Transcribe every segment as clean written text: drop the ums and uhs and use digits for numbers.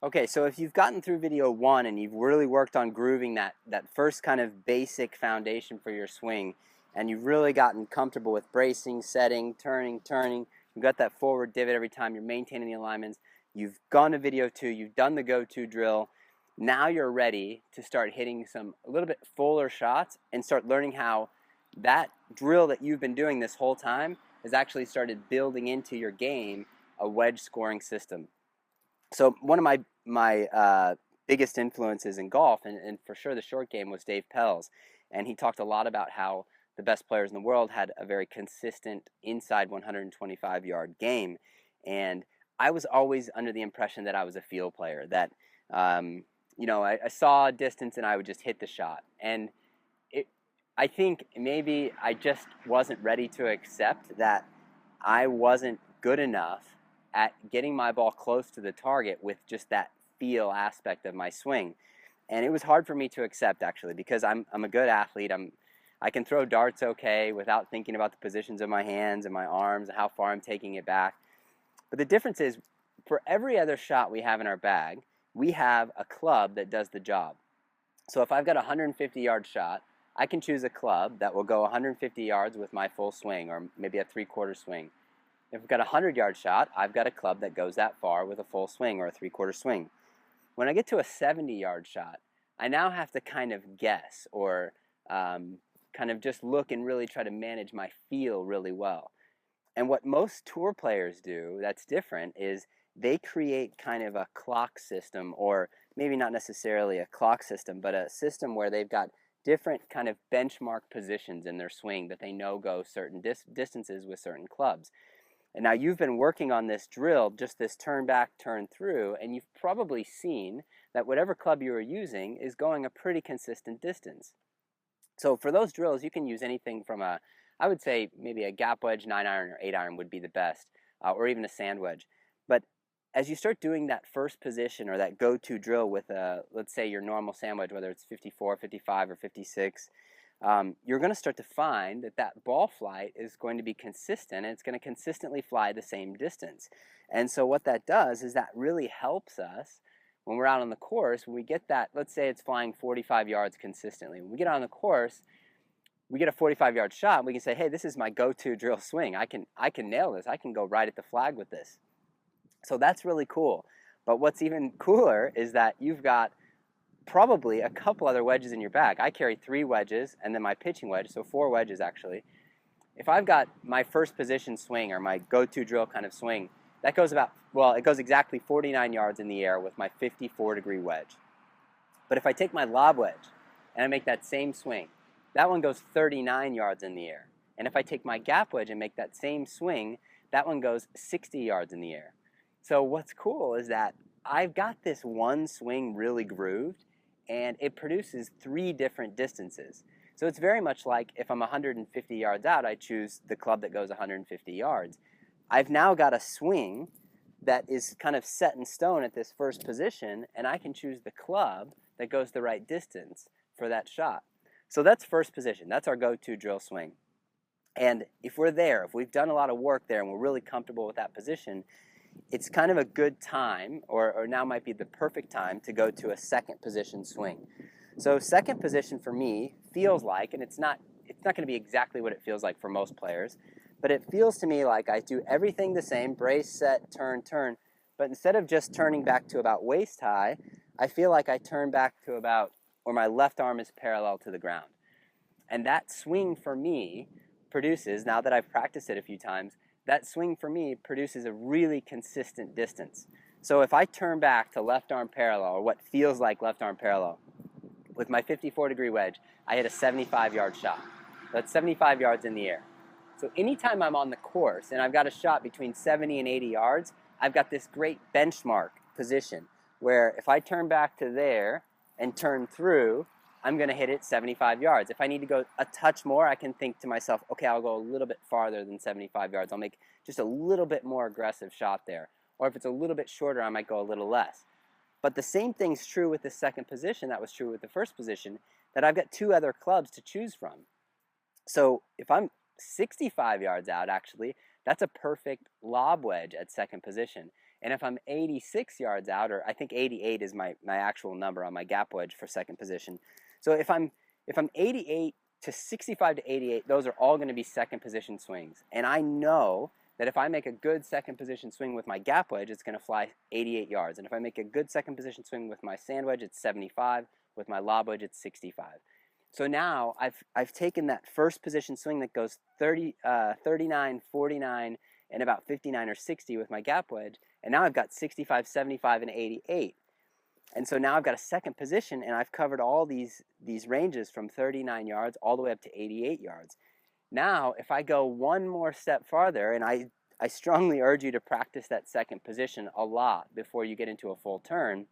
Okay, so if you've gotten through video 1 and you've really worked on grooving that first kind of basic foundation for your swing, and you've really gotten comfortable with bracing, setting, turning, you've got that forward divot every time, you're maintaining the alignments, you've gone to video 2, you've done the go-to drill, now you're ready to start hitting some a little bit fuller shots and start learning how that drill that you've been doing this whole time has actually started building into your game a wedge scoring system. So one of my biggest influences in golf, and for sure the short game, was Dave Pelz, and he talked a lot about how the best players in the world had a very consistent inside 125-yard game, and I was always under the impression that I was a field player, that I saw a distance and I would just hit the shot, and I think maybe I just wasn't ready to accept that I wasn't good enough at getting my ball close to the target with just that feel aspect of my swing. And it was hard for me to accept, actually, because I'm a good athlete. I can throw darts okay without thinking about the positions of my hands and my arms and how far I'm taking it back. But the difference is, for every other shot we have in our bag, we have a club that does the job. So if I've got a 150-yard shot, I can choose a club that will go 150 yards with my full swing, or maybe a three-quarter swing. If I've got a 100-yard shot, I've got a club that goes that far with a full swing or a three-quarter swing. When I get to a 70-yard shot, I now have to kind of guess, or kind of just look and really try to manage my feel really well. And what most tour players do that's different is they create kind of a clock system, or maybe not necessarily a clock system, but a system where they've got different kind of benchmark positions in their swing that they know go certain distances with certain clubs. And now you've been working on this drill, just this turn back, turn through, and you've probably seen that whatever club you are using is going a pretty consistent distance. So for those drills, you can use anything from I would say maybe a gap wedge, 9-iron or 8-iron would be the best, or even a sand wedge. But as you start doing that first position or that go-to drill with, let's say, your normal sand wedge, whether it's 54, 55, or 56, you're going to start to find that that ball flight is going to be consistent, and it's going to consistently fly the same distance. And so what that does is that really helps us when we're out on the course. When we get that, let's say it's flying 45 yards consistently. When we get out on the course, we get a 45-yard shot, and we can say, hey, this is my go-to drill swing. I can nail this. I can go right at the flag with this. So that's really cool. But what's even cooler is that you've got probably a couple other wedges in your bag. I carry 3 wedges and then my pitching wedge, so 4 wedges actually. If I've got my first position swing, or my go-to drill kind of swing, that goes it goes exactly 49 yards in the air with my 54-degree wedge. But if I take my lob wedge and I make that same swing, that one goes 39 yards in the air. And if I take my gap wedge and make that same swing, that one goes 60 yards in the air. So what's cool is that I've got this one swing really grooved, and it produces 3 different distances. So it's very much like if I'm 150 yards out, I choose the club that goes 150 yards. I've now got a swing that is kind of set in stone at this first position, and I can choose the club that goes the right distance for that shot. So that's first position. That's our go-to drill swing. And if we're there, if we've done a lot of work there and we're really comfortable with that position, it's kind of a good time, or now might be the perfect time, to go to a second position swing. So second position for me feels like, and it's not going to be exactly what it feels like for most players, but it feels to me like I do everything the same: brace, set, turn, but instead of just turning back to about waist high, I feel like I turn back to about where my left arm is parallel to the ground. And that swing for me produces, now that I've practiced it a few times, that swing for me produces a really consistent distance. So if I turn back to left arm parallel, or what feels like left arm parallel, with my 54-degree wedge, I hit a 75-yard shot. That's 75 yards in the air. So anytime I'm on the course and I've got a shot between 70 and 80 yards, I've got this great benchmark position where if I turn back to there and turn through, I'm going to hit it 75 yards. If I need to go a touch more, I can think to myself, okay, I'll go a little bit farther than 75 yards. I'll make just a little bit more aggressive shot there. Or if it's a little bit shorter, I might go a little less. But the same thing's true with the second position that was true with the first position, that I've got 2 other clubs to choose from. So if I'm 65 yards out, actually, that's a perfect lob wedge at second position. And if I'm 86 yards out, or I think 88 is my actual number on my gap wedge for second position. So if I'm 88 to 65 to 88, those are all going to be second position swings. And I know that if I make a good second position swing with my gap wedge, it's going to fly 88 yards. And if I make a good second position swing with my sand wedge, it's 75. With my lob wedge, it's 65. So now I've taken that first position swing that goes 39, 49, and about 59 or 60 with my gap wedge, and now I've got 65, 75, and 88. And so now I've got a second position, and I've covered all these ranges from 39 yards all the way up to 88 yards. Now, if I go one more step farther, and I strongly urge you to practice that second position a lot before you get into a full turn,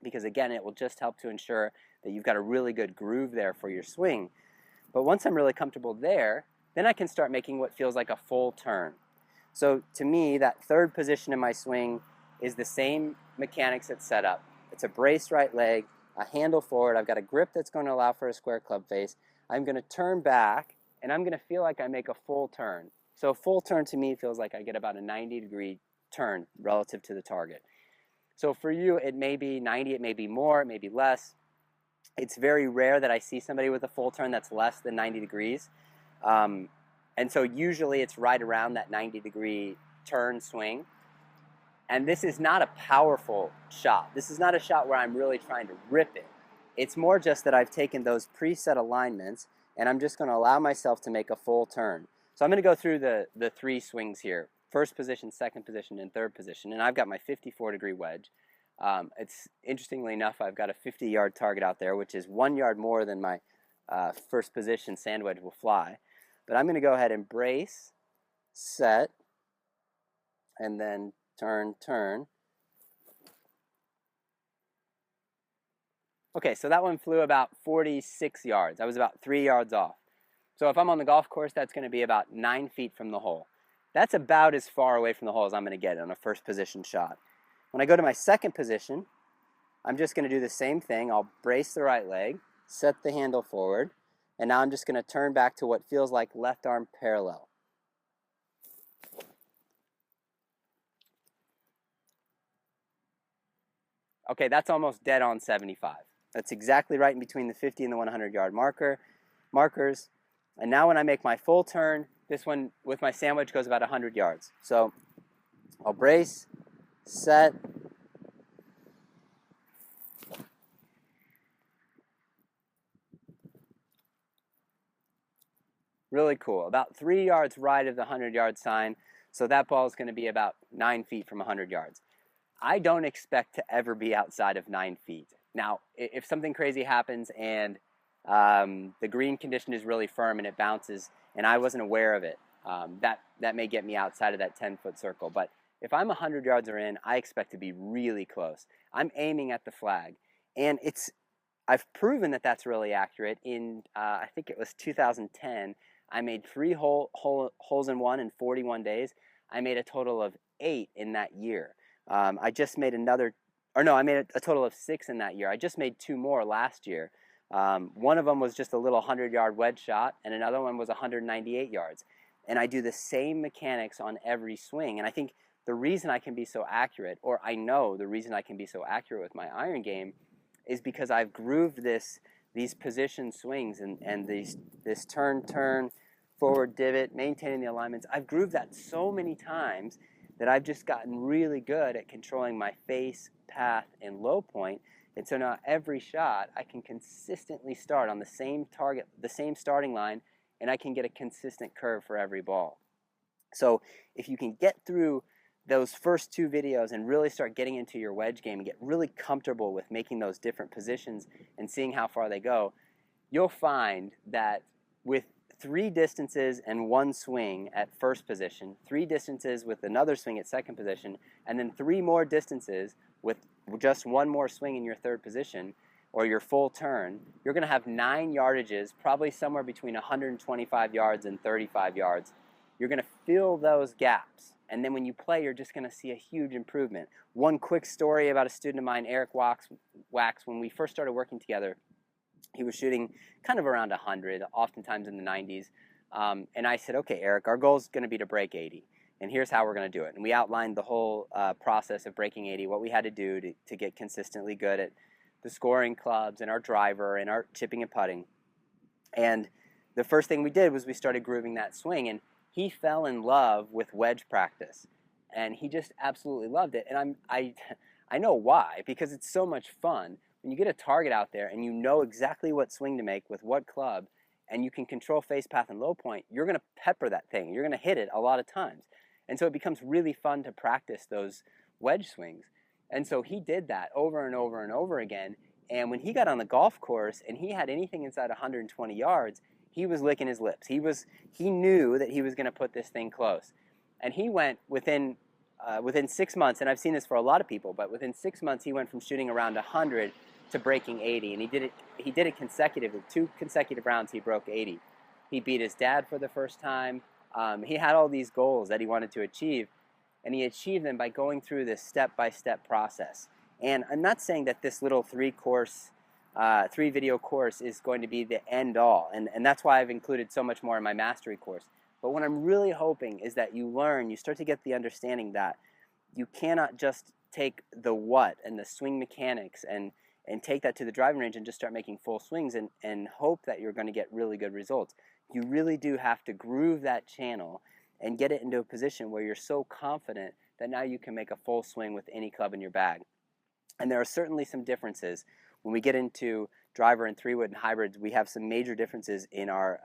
because again, it will just help to ensure that you've got a really good groove there for your swing. But once I'm really comfortable there, then I can start making what feels like a full turn. So to me, that third position in my swing is the same mechanics at setup. It's a braced right leg, a handle forward, I've got a grip that's going to allow for a square club face. I'm going to turn back, and I'm going to feel like I make a full turn. So a full turn to me feels like I get about a 90-degree turn relative to the target. So for you, it may be 90, it may be more, it may be less. It's very rare that I see somebody with a full turn that's less than 90 degrees. And so usually it's right around that 90-degree turn swing. And this is not a powerful shot. This is not a shot where I'm really trying to rip it. It's more just that I've taken those preset alignments, and I'm just going to allow myself to make a full turn. So I'm going to go through the three swings here. First position, second position, and third position. And I've got my 54-degree wedge. It's interestingly enough, I've got a 50-yard target out there, which is 1 yard more than my first position sand wedge will fly. But I'm going to go ahead and brace, set, and then turn, turn. Okay, so that one flew about 46 yards. I was about 3 yards off. So if I'm on the golf course, that's going to be about 9 feet from the hole. That's about as far away from the hole as I'm going to get on a first position shot. When I go to my second position, I'm just going to do the same thing. I'll brace the right leg, set the handle forward, and now I'm just going to turn back to what feels like left arm parallel. Okay, that's almost dead on 75. That's exactly right in between the 50 and the 100-yard markers. And now when I make my full turn, this one with my sand wedge goes about 100 yards. So I'll brace, set, really cool. About 3 yards right of the 100-yard sign, so that ball is going to be about 9 feet from 100 yards. I don't expect to ever be outside of 9 feet. Now, if something crazy happens and the green condition is really firm and it bounces and I wasn't aware of it, that may get me outside of that 10-foot circle. But if I'm 100 yards or in, I expect to be really close. I'm aiming at the flag. And I've proven that that's really accurate. In, I think it was 2010, I made 3 holes in one in 41 days. I made a total of 8 in that year. I just made I made a total of 6 in that year. I just made 2 more last year. One of them was just a little 100-yard wedge shot, and another one was 198 yards. And I do the same mechanics on every swing. And I think the reason I can be so accurate, or I know the reason I can be so accurate with my iron game, is because I've grooved these position swings and this turn, forward divot, maintaining the alignments. I've grooved that so many times that I've just gotten really good at controlling my face, path, and low point. And so now every shot, I can consistently start on the same target, the same starting line, and I can get a consistent curve for every ball. So if you can get through those first 2 videos and really start getting into your wedge game and get really comfortable with making those different positions and seeing how far they go, you'll find that with 3 distances and 1 swing at first position, 3 distances with another swing at second position, and then 3 more distances with just 1 more swing in your third position, or your full turn, you're going to have 9 yardages, probably somewhere between 125 yards and 35 yards. You're going to fill those gaps. And then when you play, you're just going to see a huge improvement. One quick story about a student of mine, Eric Wax, when we first started working together, he was shooting kind of around 100, oftentimes in the 90s. And I said, okay, Eric, our goal is going to be to break 80. and here's how we're going to do it. And we outlined the whole process of breaking 80, what we had to do to get consistently good at the scoring clubs and our driver and our chipping and putting. And the first thing we did was we started grooving that swing, and he fell in love with wedge practice, and he just absolutely loved it. And I know why, because it's so much fun when you get a target out there and you know exactly what swing to make with what club, and you can control face path and low point. You're going to pepper that thing. You're going to hit it a lot of times, and so it becomes really fun to practice those wedge swings. And so he did that over and over and over again. And when he got on the golf course and he had anything inside 120 yards, he was licking his lips. He knew that he was going to put this thing close. And he went within 6 months, and I've seen this for a lot of people, but within 6 months he went from shooting around 100 to breaking 80, and he did it consecutively. 2 consecutive rounds he broke 80. He beat his dad for the first time. He had all these goals that he wanted to achieve, and he achieved them by going through this step-by-step process. And I'm not saying that this little 3-video course is going to be the end all, and that's why I've included so much more in my mastery course. But what I'm really hoping is that you start to get the understanding that you cannot just take the what and the swing mechanics and take that to the driving range and just start making full swings and hope that you're going to get really good results. You really do have to groove that channel and get it into a position where you're so confident that now you can make a full swing with any club in your bag. And there are certainly some differences. When we get into driver and 3-wood and hybrids, we have some major differences in our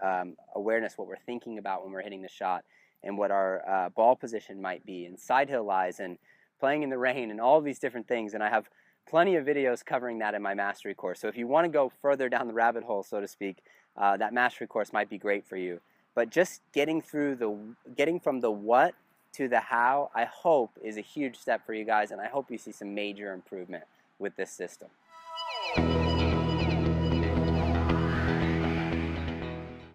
awareness, what we're thinking about when we're hitting the shot, and what our ball position might be, and side hill lies, and playing in the rain, and all these different things. And I have plenty of videos covering that in my mastery course. So if you want to go further down the rabbit hole, so to speak, that mastery course might be great for you. But just getting from the what to the how, I hope, is a huge step for you guys, and I hope you see some major improvement with this system.